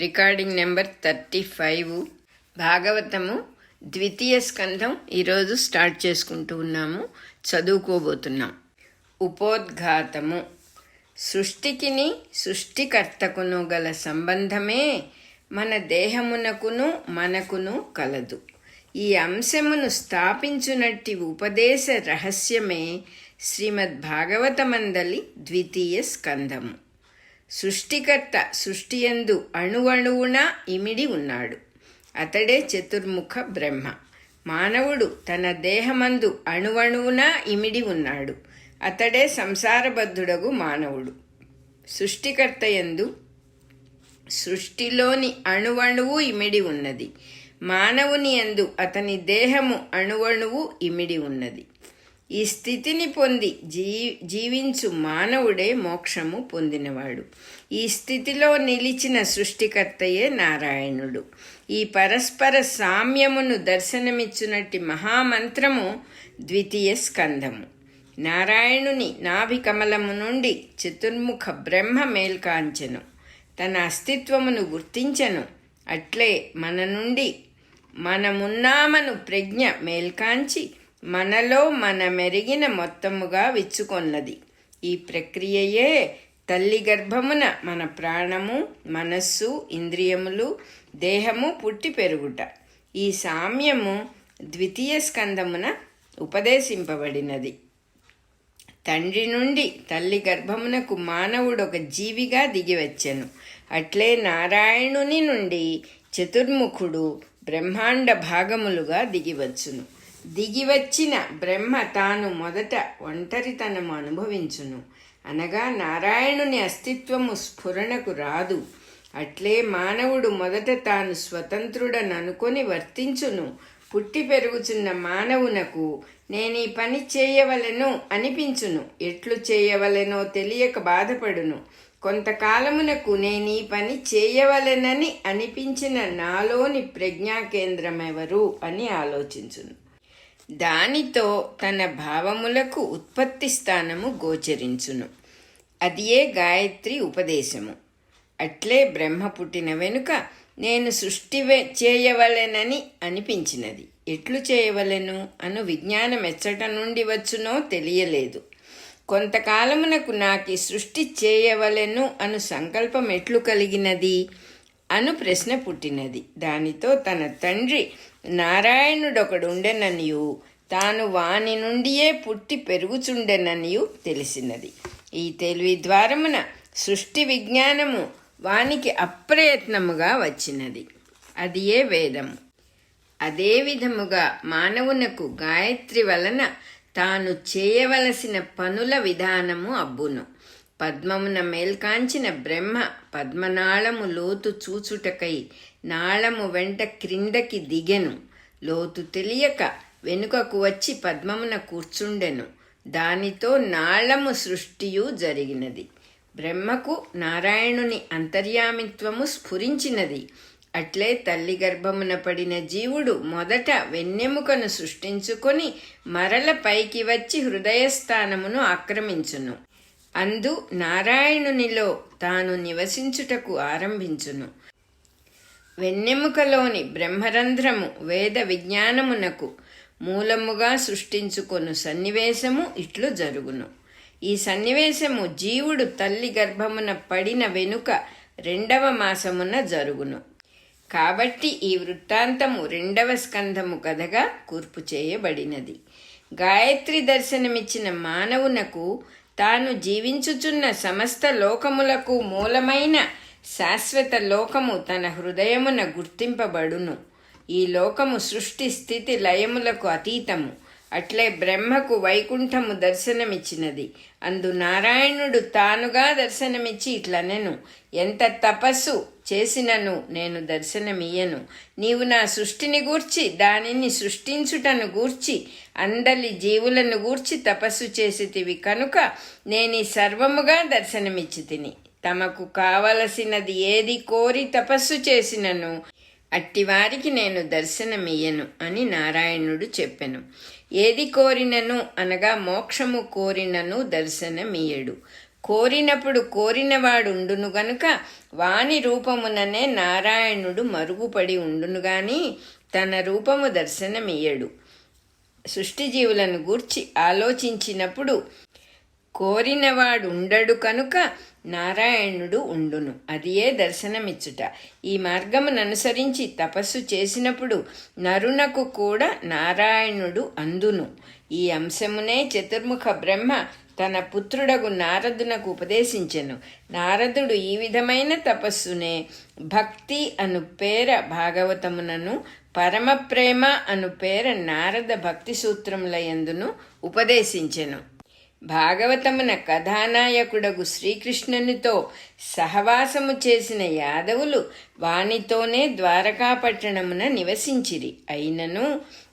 Recording number 35 భాగవతము ద్వితీయ స్కంధం ఈరోజు start చేసుకుంటూ ఉన్నాము, చదువుకోబోతున్నాం. ఉపోద్ఘాతము. సృష్టికిని సృష్టికర్తకును గల సంబంధమే మన దేహమునకును మనకును కలదు. ఈ అంశమును స్థాపించునట్టి ఉపదేశ రహస్యమే శ్రీమద్ భాగవతమందలి ద్వితీయ స్కంధము. సృష్టికర్త సృష్టియందు అణువణువున ఇమిడి ఉన్నాడు. అతడే చతుర్ముఖ బ్రహ్మ. మానవుడు తన దేహమందు అణువణువున ఇమిడి ఉన్నాడు. అతడే సంసారబద్ధుడగు మానవుడు. సృష్టికర్త యందు సృష్టిలోని అణువణువు ఇమిడి ఉన్నది. మానవుని యందు అతని దేహము అణువణువు ఇమిడి ఉన్నది. ఈ స్థితిని పొంది జీవించు మానవుడే మోక్షము పొందినవాడు. ఈ స్థితిలో నిలిచిన సృష్టికర్తయే నారాయణుడు. ఈ పరస్పర సామ్యమును దర్శనమిచ్చునట్టి మహామంత్రము ద్వితీయ స్కంధము. నారాయణుని నాభికమలము నుండి చతుర్ముఖ బ్రహ్మ మేల్కాంచెను, తన అస్తిత్వమును గుర్తించెను. అట్లే మన నుండి మనమున్నామను ప్రజ్ఞ మేల్కాంచి మనలో మనమెరిగిన మొత్తముగా విచ్చుకొన్నది. ఈ ప్రక్రియయే తల్లి గర్భమున మన ప్రాణము, మనస్సు, ఇంద్రియములు, దేహము పుట్టి పెరుగుట. ఈ సామ్యము ద్వితీయ స్కంధమున ఉపదేశింపబడినది. తండ్రి నుండి తల్లి గర్భమునకు మానవుడొక జీవిగా దిగివచ్చెను. అట్లే నారాయణుని నుండి చతుర్ముఖుడు బ్రహ్మాండ భాగములుగా దిగివచ్చును. దిగివచ్చిన బ్రహ్మ తాను మొదట ఒంటరితనము అనుభవించును, అనగా నారాయణుని అస్తిత్వము స్ఫురణకు రాదు. అట్లే మానవుడు మొదట తాను స్వతంత్రుడననుకొని వర్తించును. పుట్టి పెరుగుచున్న మానవునకు నేనీ పని చేయవలెను అనిపించును. ఎట్లు చేయవలెనో తెలియక బాధపడును. కొంతకాలమునకు నేనీ పని చేయవలెనని అనిపించిన నాలోని ప్రజ్ఞా కేంద్రమెవరు అని ఆలోచించును. దానితో తన భావములకు ఉత్పత్తి స్థానము గోచరించును. అదియే గాయత్రి ఉపదేశము. అట్లే బ్రహ్మ పుట్టిన వెనుక నేను సృష్టి చేయవలెనని అనిపించినది. ఎట్లు చేయవలెను అను విజ్ఞానం ఎచ్చట నుండి వచ్చునో తెలియలేదు. కొంతకాలమునకు నాకి సృష్టి చేయవలెను అను సంకల్పం ఎట్లు కలిగినది అను ప్రశ్న పుట్టినది. దానితో తన తండ్రి నారాయణుడొకడుండెననియు తాను వాని నుండియే పుట్టి పెరుగుచుండెననియు తెలిసినది. ఈ తెలివి ద్వారమున సృష్టి విజ్ఞానము వానికి అప్రయత్నముగా వచ్చినది. అది ఏ వేదము. అదే విధముగా మానవునకు గాయత్రి వలన తాను చేయవలసిన పనుల విధానము అబ్బును. పద్మమున మేల్కాంచిన బ్రహ్మ పద్మనాళము లోతు చూచుటకై నాళము వెంట క్రిందకి దిగెను. లోతు తెలియక వెనుకకు వచ్చి పద్మమున కూర్చుండెను. దానితో నాళము సృష్టియు జరిగినది. బ్రహ్మకు నారాయణుని అంతర్యామిత్వము స్ఫురించినది. అట్లే తల్లి గర్భమున పడిన జీవుడు మొదట వెన్నెముకను సృష్టించుకొని మరల పైకి వచ్చి హృదయస్థానమును ఆక్రమించును. అందు నారాయణునిలో తాను నివసించుటకు ఆరంభించును. వెన్నెముకలోని బ్రహ్మరంధ్రము వేద విజ్ఞానమునకు మూలముగా సృష్టించుకొను సన్నివేశము ఇట్లు జరుగును. ఈ సన్నివేశము జీవుడు తల్లి గర్భమున పడిన వెనుక 2వ మాసమున జరుగును. కాబట్టి ఈ వృత్తాంతము 2వ స్కంధము కథగా కూర్పు చేయబడినది. గాయత్రి దర్శనమిచ్చిన మానవునకు తాను జీవించుచున్న సమస్త లోకములకు మూలమైన శాశ్వత లోకము తన హృదయమున గుర్తింపబడును. ఈ లోకము సృష్టి స్థితి లయములకు అతీతము. అట్లే బ్రహ్మకు వైకుంఠము దర్శనమిచ్చినది. అందు నారాయణుడు తానుగా దర్శనమిచ్చి ఇట్లనెను, ఎంత తపస్సు చేసినను నేను దర్శనమియ్యను. నీవు నా సృష్టిని గూర్చి, దానిని సృష్టించుటను గూర్చి, అందలి జీవులను గూర్చి తపస్సు చేసితివి కనుక నేనీ సర్వముగా దర్శనమిచ్చి తిని. తమకు కావలసినది ఏది కోరి తపస్సు చేసినను అట్టివారికి నేను దర్శనమియ్యను అని నారాయణుడు చెప్పెను. ఏది కోరినను అనగా మోక్షము కోరినను దర్శనమియ్యడు. కోరినప్పుడు కోరినవాడుండును గనుక వాని రూపముననే నారాయణుడు మరుగుపడి ఉండును గాని తన రూపము దర్శనమియ్యడు. సృష్టిజీవులను గూర్చి ఆలోచించినప్పుడు కోరినవాడుండడు కనుక నారాయణుడు ఉండును, అదియే దర్శనమిచ్చుట. ఈ మార్గముననుసరించి తపస్సు చేసినప్పుడు నరునకు కూడా నారాయణుడు అందును. ఈ అంశమునే చతుర్ముఖ బ్రహ్మ తన పుత్రుడగు నారదునకు ఉపదేశించెను. నారదుడు ఈ విధమైన తపస్సునే భక్తి అను పేర భాగవతమునను, పరమప్రేమ అను పేర నారద భక్తి సూత్రముల యందును ఉపదేశించెను. భాగవతమున కథానాయకుడగు శ్రీకృష్ణునితో సహవాసము చేసిన యాదవులు వానితోనే ద్వారకాపట్టణమున నివసించిరి. అయినను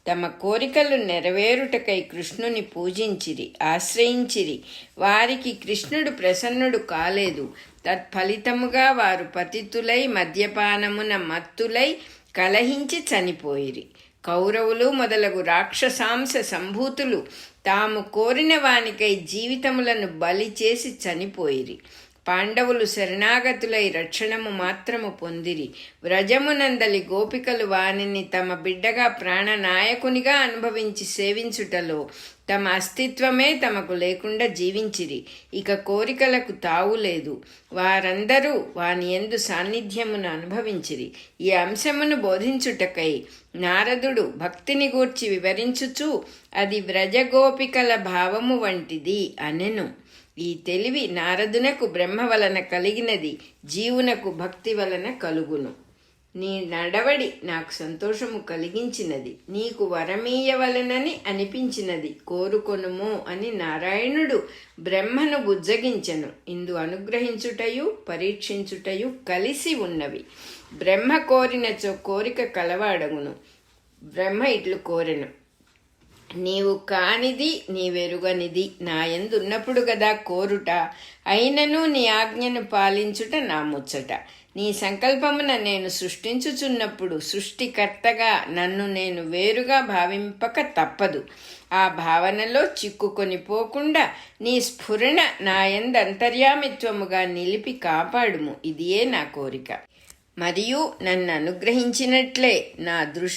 తమ కోరికలు నెరవేరుటకై కృష్ణుని పూజించిరి, ఆశ్రయించిరి. వారికి కృష్ణుడు ప్రసన్నుడు కాలేదు. తత్ఫలితముగా వారు పతితులై మద్యపానమున మత్తులై కలహించి చనిపోయిరి. కౌరవులు మొదలగు రాక్షసాంశ సంభూతులు తాము కోరిన వానికై జీవితములను బలి చేసి చనిపోయిరి. పాండవులు శరణాగతులై రక్షణము మాత్రము పొందిరి. వ్రజమునందలి గోపికలు వానిని తమ బిడ్డగా ప్రాణనాయకునిగా అనుభవించి సేవించుటలో తమ అస్తిత్వమే తమకు లేకుండా జీవించిరి. ఇక కోరికలకు తావులేదు. వారందరూ వాని యందు సాన్నిధ్యమును అనుభవించిరి. ఈ అంశమును బోధించుటకై నారదుడు భక్తిని గూర్చి వివరించుచు అది వ్రజగోపికల భావము వంటిది అనెను. ఈ తెలివి నారదునకు బ్రహ్మ వలన కలిగినది, జీవునకు భక్తి వలన కలుగును. నీ నడవడి నాకు సంతోషము కలిగించినది, నీకు వరమీయవలనని అనిపించినది, కోరుకొనుము అని నారాయణుడు బ్రహ్మను బుజ్జగించెను. ఇందు అనుగ్రహించుటయు పరీక్షించుటయు కలిసి ఉన్నవి. బ్రహ్మ కోరినచో కోరిక కలవాడగును. బ్రహ్మ ఇట్లు కోరెను, నీవు కానిది నీవెరుగనిది నాయందున్నప్పుడు గదా కోరుట, అయినను నీ ఆజ్ఞను పాలించుట నా ముచ్చట. నీ సంకల్పమున నేను సృష్టించుచున్నప్పుడు సృష్టికర్తగా నన్ను నేను వేరుగా భావింపక తప్పదు. ఆ భావనలో చిక్కుకొని పోకుండా నీ స్ఫురణ నాయందు అంతర్యామిత్వముగా నిలిపి కాపాడుము. ఇదియే నా కోరిక. మరియు నన్ను అనుగ్రహించినట్లే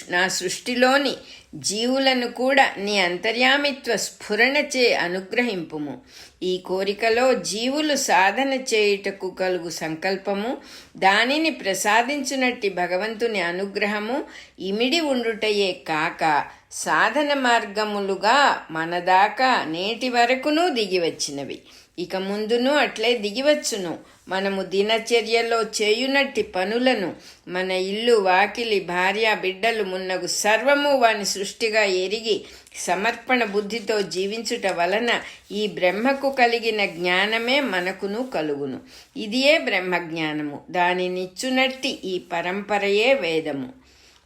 నా సృష్టిలోని జీవులను కూడా నీ అంతర్యామిత్వ స్ఫురణచే అనుగ్రహింపుము. ఈ కోరికలో జీవులు సాధన చేయుటకు కలుగు సంకల్పము, దానిని ప్రసాదించునట్టి భగవంతుని అనుగ్రహము ఇమిడి ఉండుటయే కాక సాధన మార్గములుగా మనదాకా నేటి వరకునూ దిగివచ్చినవి. ఇక ముందును అట్లే దిగివచ్చును. మనము దినచర్యలో చేయునట్టి పనులను, మన ఇల్లు వాకిలి భార్య బిడ్డలు మున్నగు సర్వము వాని సృష్టిగా ఎరిగి సమర్పణ బుద్ధితో జీవించుట వలన ఈ బ్రహ్మకు కలిగిన జ్ఞానమే మనకును కలుగును. ఇదియే బ్రహ్మజ్ఞానము. దానినిచ్చునట్టి ఈ పరంపరయే వేదము.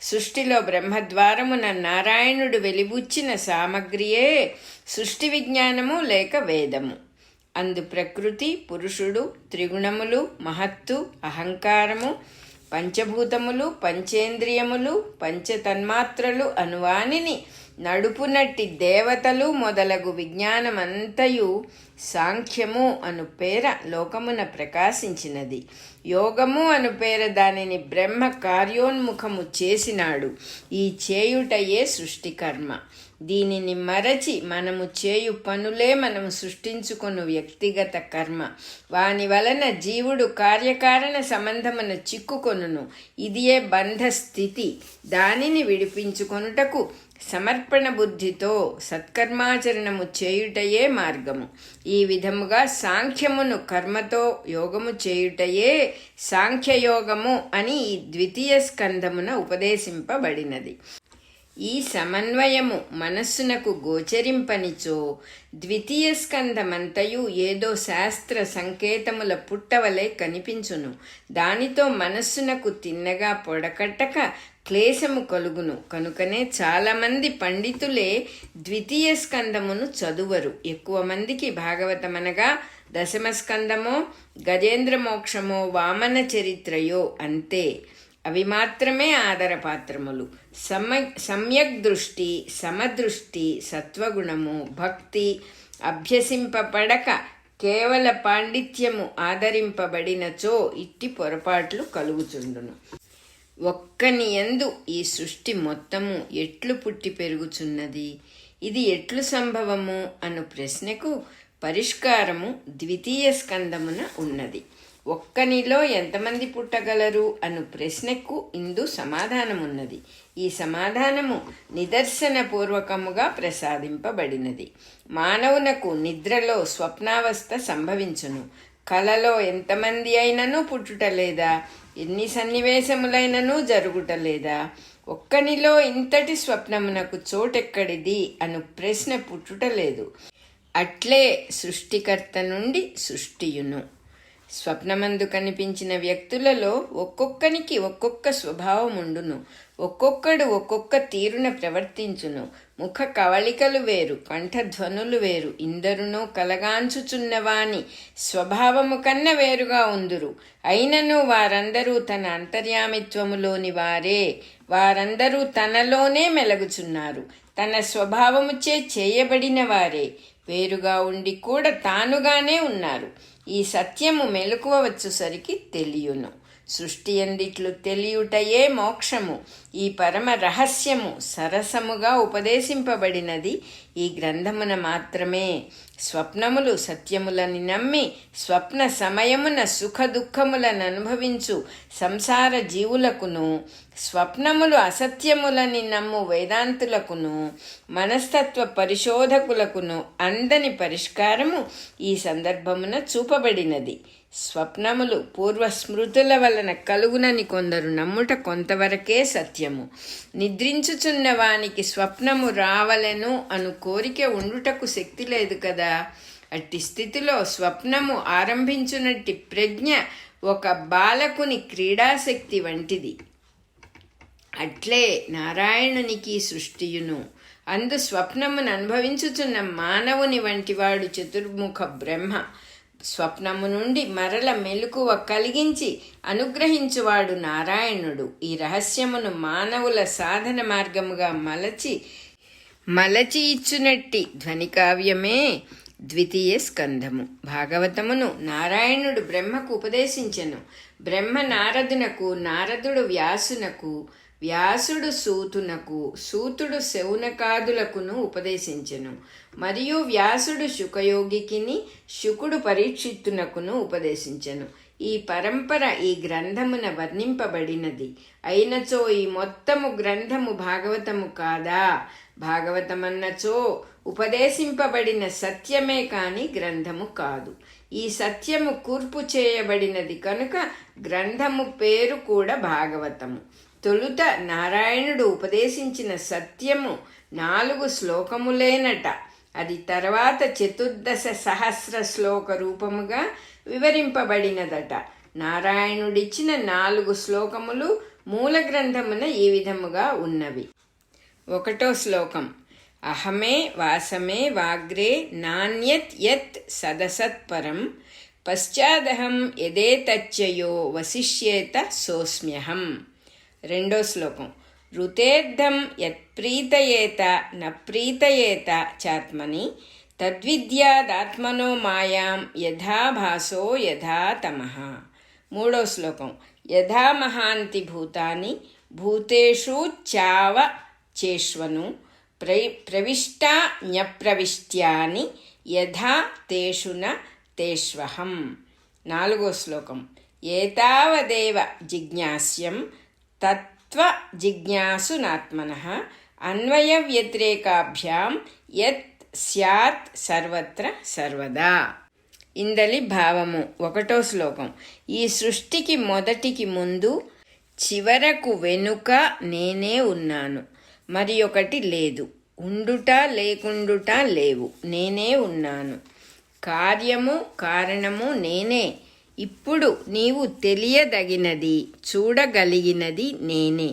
సృష్టిలో బ్రహ్మద్వారమున నారాయణుడు వెలిబుచ్చిన సామగ్రియే సృష్టి విజ్ఞానము లేక వేదము. అందు ప్రకృతి, పురుషుడు, త్రిగుణములు, మహత్తు, అహంకారము, పంచభూతములు, పంచేంద్రియములు, పంచతన్మాత్రలు అనువానిని నడుపునట్టి దేవతలు మొదలగు విజ్ఞానమంతయు సాంఖ్యము అను పేర లోకమున ప్రకాశించినది. యోగము అను పేర దానిని బ్రహ్మ కార్యోన్ముఖము చేసినాడు. ఈ చేయుటయే సృష్టికర్మ. దీనిని మరచి మనము చేయు పనులే మనము సృష్టించుకొను వ్యక్తిగత కర్మ. వాని వలన జీవుడు కార్యకారణ సంబంధమున చిక్కుకొనును. ఇదియే బంధ స్థితి. దానిని విడిపించుకొనుటకు సమర్పణ బుద్ధితో సత్కర్మాచరణము చేయుటయే మార్గము. ఈ విధముగా సాంఖ్యమును కర్మతో యోగము చేయుటయే సాంఖ్యయోగము అని ఈ ద్వితీయ స్కంధమున ఉపదేశింపబడినది. ఈ సమన్వయము మనస్సునకు గోచరింపనిచో ద్వితీయ స్కంధమంతయు ఏదో శాస్త్ర సంకేతముల పుట్టవలే కనిపించును. దానితో మనస్సునకు తిన్నగా పొడకట్టక క్లేశము కలుగును. కనుకనే చాలామంది పండితులే ద్వితీయ స్కంధమును చదువరు. ఎక్కువ మందికి భాగవతమనగా దశమ స్కందమో, గజేంద్ర మోక్షమో, వామన చరిత్రయో అంతే. అవి మాత్రమే ఆదరపాత్రములు. సమ్యక్ దృష్టి, సమదృష్టి, సత్వగుణము, భక్తి అభ్యసింపబడక కేవల పాండిత్యము ఆదరింపబడినచో ఇట్టి పొరపాట్లు కలుగుచుండును. ఒక్కని యందు ఈ సృష్టి మొత్తము ఎట్లు పుట్టి పెరుగుచున్నది, ఇది ఎట్లు సంభవము అను ప్రశ్నకు పరిష్కారము ద్వితీయ స్కందమున ఉన్నది. ఒక్కనిలో ఎంతమంది పుట్టగలరు అను ప్రశ్నకు ఇందు సమాధానమున్నది. ఈ సమాధానము నిదర్శనపూర్వకముగా ప్రసాదింపబడినది. మానవునకు నిద్రలో స్వప్నావస్థ సంభవించును. కలలో ఎంతమంది అయినను పుట్టుటలేదా, ఎన్ని సన్నివేశములైనను జరుగుటలేదా? ఒక్కనిలో ఇంతటి స్వప్నమునకు చోటెక్కడిది అను ప్రశ్న పుట్టుటలేదు. అట్లే సృష్టికర్త నుండి సృష్టియును. స్వప్నమందు కనిపించిన వ్యక్తులలో ఒక్కొక్కనికి ఒక్కొక్క స్వభావం ఉండును. ఒక్కొక్కడు ఒక్కొక్క తీరున ప్రవర్తించును. ముఖ కవళికలు వేరు, కంఠధ్వనులు వేరు. ఇందరునూ కలగాంచుచున్నవాని స్వభావము కన్న వేరుగా ఉందురు. అయినను వారందరూ తన అంతర్యామిత్వములోని వారే. వారందరూ తనలోనే మెలగుచున్నారు. తన స్వభావముచే చేయబడిన వారే. వేరుగా ఉండి కూడా తానుగానే ఉన్నారు. ఈ సత్యము మెలకువ వచ్చుసరికి తెలియును. సృష్టి ఎందిట్లు తెలియుటయే మోక్షము. ఈ పరమ రహస్యము సరసముగా ఉపదేశింపబడినది ఈ గ్రంథమున మాత్రమే. స్వప్నములు సత్యములని నమ్మి స్వప్న సమయమున సుఖ దుఃఖములను అనుభవించు సంసార జీవులకును, స్వప్నములు అసత్యములని నమ్ము వేదాంతులకును, మనస్తత్వ పరిశోధకులకును అందని పరిష్కారము ఈ సందర్భమున చూపబడినది. స్వప్నములు పూర్వస్మృతుల వలన కలుగునని కొందరు నమ్ముట కొంతవరకే సత్యము. నిద్రించుచున్న వానికి స్వప్నము రావలెను అను కోరిక ఉండుటకు శక్తి లేదు కదా. అట్టి స్థితిలో స్వప్నము ఆరంభించునట్టి ప్రజ్ఞ ఒక బాలకుని క్రీడాశక్తి వంటిది. అట్లే నారాయణునికి సృష్టియును. అందు స్వప్నమును అనుభవించుచున్న మానవుని వంటివాడు చతుర్ముఖ బ్రహ్మ. స్వప్నము నుండి మరల మెలకువ కలిగించి అనుగ్రహించువాడు నారాయణుడు. ఈ రహస్యమును మానవుల సాధన మార్గముగా మలచి ఇచ్చునట్టి ధ్వనికావ్యమే ద్వితీయ స్కంధము. భాగవతమును నారాయణుడు బ్రహ్మకు ఉపదేశించెను. బ్రహ్మ నారదునకు, నారదుడు వ్యాసునకు, వ్యాసుడు సూతునకు, సూతుడు శౌనకాదులకును ఉపదేశించెను. మరియు వ్యాసుడు శుకయోగికిని, శుకుడు పరీక్షిత్తునకును ఉపదేశించెను. ఈ పరంపర ఈ గ్రంథమున వర్ణింపబడినది. అయినచో ఈ మొత్తము గ్రంథము భాగవతము కాదా? భాగవతమన్నచో ఉపదేశింపబడిన సత్యమే కాని గ్రంథము కాదు. ఈ సత్యము కూర్పు చేయబడినది కనుక గ్రంథము పేరు కూడా భాగవతము. తొలుత నారాయణుడు ఉపదేశించిన సత్యము 4 శ్లోకములేనట. అది తర్వాత 14,000 శ్లోక రూపముగా వివరింపబడినదట. నారాయణుడిచ్చిన 4 శ్లోకములు మూల గ్రంథమున ఈ విధముగా ఉన్నవి. 1వ శ్లోకం: అహమే వాసమే వాగ్రే నాణ్యత్ యత్ సదసత్పరం పశ్చాదహం యదేతచ్చయో వసిష్యేత సోస్మ్యహం. 2వ శ్లోకం: ఋతేర్థం యత్ప్రీతయేత న ప్రీతయేత చాత్మని తద్విద్యాదాత్మనో మాయాం యథా భాసో యథా తమః. 3వ శ్లోకం: యథా మహాంతి భూతాని భూతేషు చావ చేష్వను ప్రవిష్టా న్యప్రవిష్ట్యాని యథా తేషు న తేష్వహం. 4వ శ్లోకం: ఏతావదేవ జిజ్ఞాస్యం తత్వ జిజ్ఞాసునాత్మనః అన్వయ వ్యతిరేకాభ్యాం యత్ స్యాత్ సర్వత్ర సర్వదా. ఇందలి భావము. 1వ శ్లోకం: ఈ సృష్టికి మొదటికి ముందు, చివరకు వెనుక నేనే ఉన్నాను, మరి ఒకటి లేదు. ఉండుట లేకుండుట లేవు, నేనే ఉన్నాను. కార్యము కారణము నేనే. ఇప్పుడు నీవు తెలియదగినది, చూడగలిగినది నేనే.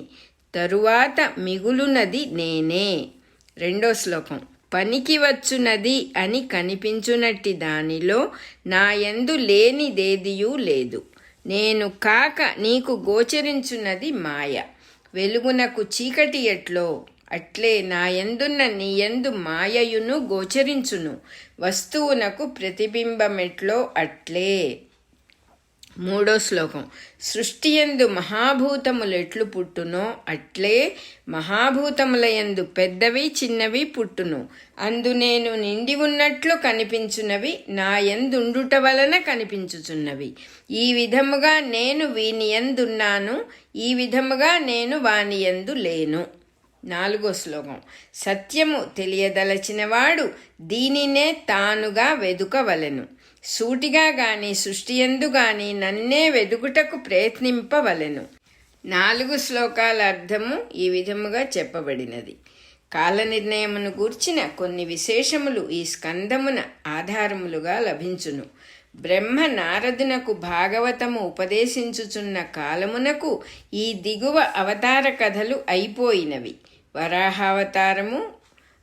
తరువాత మిగులునది నేనే. 2వ శ్లోకం: పనికి వచ్చునది అని కనిపించునట్టి దానిలో నా యందు లేనిదేదియూ లేదు. నేను కాక నీకు గోచరించున్నది మాయ. వెలుగునకు చీకటి ఎట్లో అట్లే నాయందున్న నీయందు మాయయును గోచరించును. వస్తువునకు ప్రతిబింబమెట్లో అట్లే. 3వ శ్లోకం. సృష్టియందు మహాభూతములెట్లు పుట్టునో అట్లే మహాభూతములయందు పెద్దవి చిన్నవి పుట్టును. అందు నేను నిండి ఉన్నట్లు కనిపించున్నవి నాయందుండుట వలన కనిపించుచున్నవి. ఈ విధముగా నేను వీనియందున్నాను, ఈ విధముగా నేను వానియందు లేను. 4వ శ్లోకం. సత్యము తెలియదలచినవాడు దీనినే తానుగా వెదుకవలెను. సూటిగా గాని సృష్టియందు గాని నన్నే వెదుకుటకు ప్రయత్నింపవలెను. 4 శ్లోకాల అర్థము ఈ విధముగా చెప్పబడినది. కాల నిర్ణయమును గూర్చిన కొన్ని విశేషములు ఈ స్కందమున ఆధారములుగా లభించును. బ్రహ్మ నారదునకు భాగవతము ఉపదేశించుచున్న కాలమునకు ఈ దిగువ అవతార కథలు అయిపోయినవి. వరాహావతారము,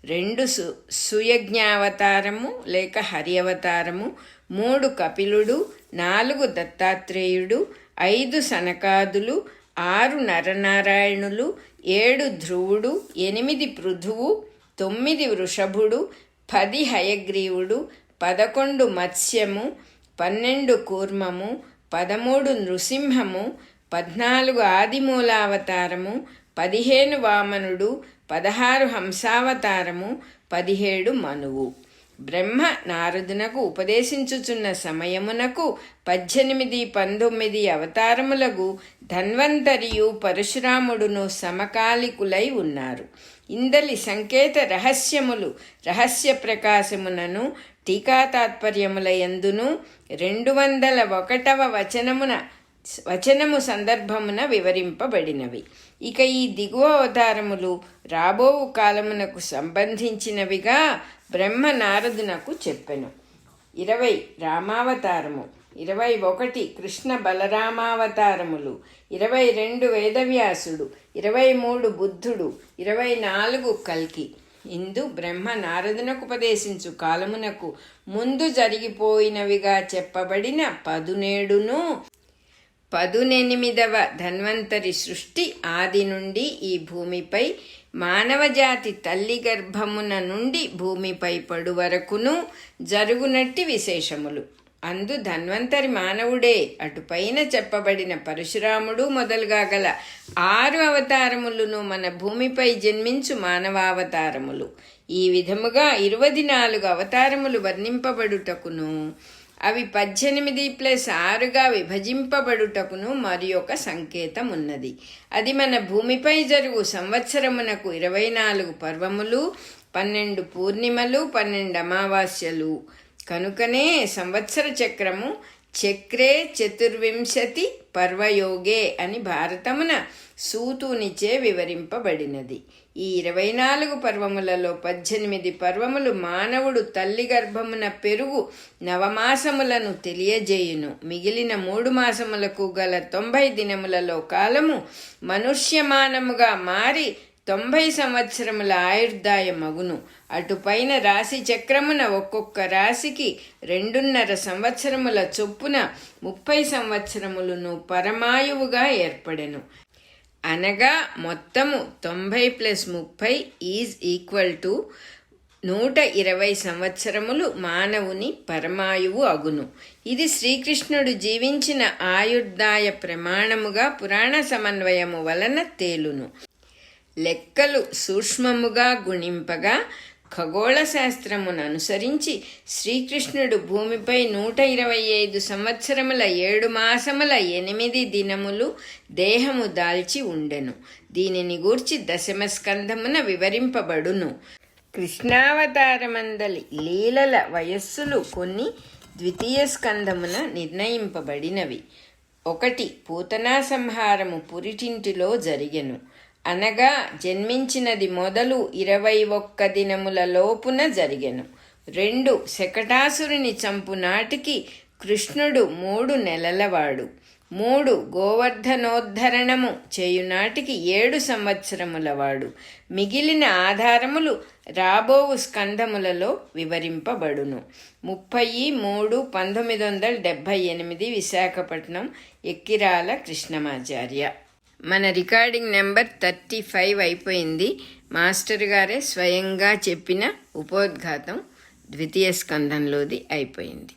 2 సుయజ్ఞావతారము లేక హరి అవతారము, 3 కపిలుడు, 4 దత్తాత్రేయుడు, 5 సనకాదులు, 6 నరనారాయణులు, 7 ధ్రువుడు, 8 పృథువు, 9 వృషభుడు, 10 హయగ్రీవుడు, 11 మత్స్యము, 12 కూర్మము, 13 నృసింహము, 14 ఆదిమూలావతారము, 15 వామనుడు, 16 హంసావతారము, 17 మనువు. బ్రహ్మ నారదునకు ఉపదేశించుచున్న సమయమునకు 18, 19 అవతారములకు ధన్వంతరియు పరశురాముడును సమకాలికులై ఉన్నారు. ఇందలి సంకేత రహస్యములు రహస్య ప్రకాశమునను టీకాతాత్పర్యములయందును 201వ వచనము సందర్భమున వివరింపబడినవి. ఇక ఈ దిగువ అవతారములు రాబోవు కాలమునకు సంబంధించినవిగా బ్రహ్మ నారదునకు చెప్పెను. 20 రామావతారము, 21 కృష్ణ బలరామావతారములు, 22 వేదవ్యాసుడు, 23 బుద్ధుడు, 24 కల్కి. ఇందు బ్రహ్మ నారదునకు ఉపదేశించు కాలమునకు ముందు జరిగిపోయినవిగా చెప్పబడిన 17ను 18వ ధన్వంతరి సృష్టి ఆది నుండి ఈ భూమిపై మానవజాతి తల్లి గర్భమున నుండి భూమిపై పడు వరకును జరుగునట్టి విశేషములు. అందు ధన్వంతరి మానవుడే. అటుపైన చెప్పబడిన పరశురాముడు మొదలుగా గల 6 అవతారములను మన భూమిపై జన్మించు మానవావతారములు. ఈ విధముగా 24 అవతారములు వర్ణింపబడుటకును అవి 18+6గా విభజింపబడుటకును మరి ఒక సంకేతం ఉన్నది. అది మన భూమిపై జరుగు సంవత్సరమునకు 24 పర్వములు, 12 పూర్ణిమలు, 12 అమావాస్యలు. కనుకనే సంవత్సర చక్రము చక్రే 24 పర్వయోగే అని భారతమున సూతునిచే వివరింపబడినది. ఈ 24 పర్వములలో 18 పర్వములు మానవుడు తల్లి గర్భమున పెరుగు నవమాసములను తెలియజేయును. మిగిలిన 3 మాసములకు గల 90 దినములలో కాలము మనుష్యమానముగా మారి 90 సంవత్సరముల ఆయుర్దాయమగును. అటుపైన రాశి చక్రమున ఒక్కొక్క రాశికి 2.5 సంవత్సరముల చొప్పున 30 సంవత్సరములను పరమాయువుగా ఏర్పడెను. అనగా మొత్తము 90+30 = 120 సంవత్సరములు మానవుని పరమాయువు అగును. ఇది శ్రీకృష్ణుడు జీవించిన ఆయుర్దాయ ప్రమాణముగా పురాణ సమన్వయము వలన తేలును. లెక్కలు సూక్ష్మముగా గుణింపగా ఖగోళ శాస్త్రమును అనుసరించి శ్రీకృష్ణుడు భూమిపై 125 సంవత్సరముల 7 మాసముల 8 దినములు దేహము దాల్చి ఉండెను. దీనిని గూర్చి 10వ స్కంధమున వివరింపబడును. కృష్ణావతారమందలి లీలల వయస్సులు కొన్ని 2వ స్కంధమున నిర్ణయింపబడినవి. 1 పూతనా సంహారము పురిటింటిలో జరిగెను. అనగా జన్మించినది మొదలు 21 దినముల లోపున జరిగెను. 2 శకటాసురుని చంపు నాటికి కృష్ణుడు 3 నెలలవాడు. 3 గోవర్ధనోద్ధరణము చేయునాటికి 7 సంవత్సరముల వాడు. మిగిలిన ఆధారములు రాబోవు స్కంధములలో వివరింపబడును. 30/3/1978 విశాఖపట్నం, ఎక్కిరాల కృష్ణమాచార్య. మన రికార్డింగ్ నెంబర్ 35 అయిపోయింది. మాస్టర్ గారే స్వయంగా చెప్పిన ఉపోద్ఘాతం ద్వితీయ స్కంధంలోది అయిపోయింది.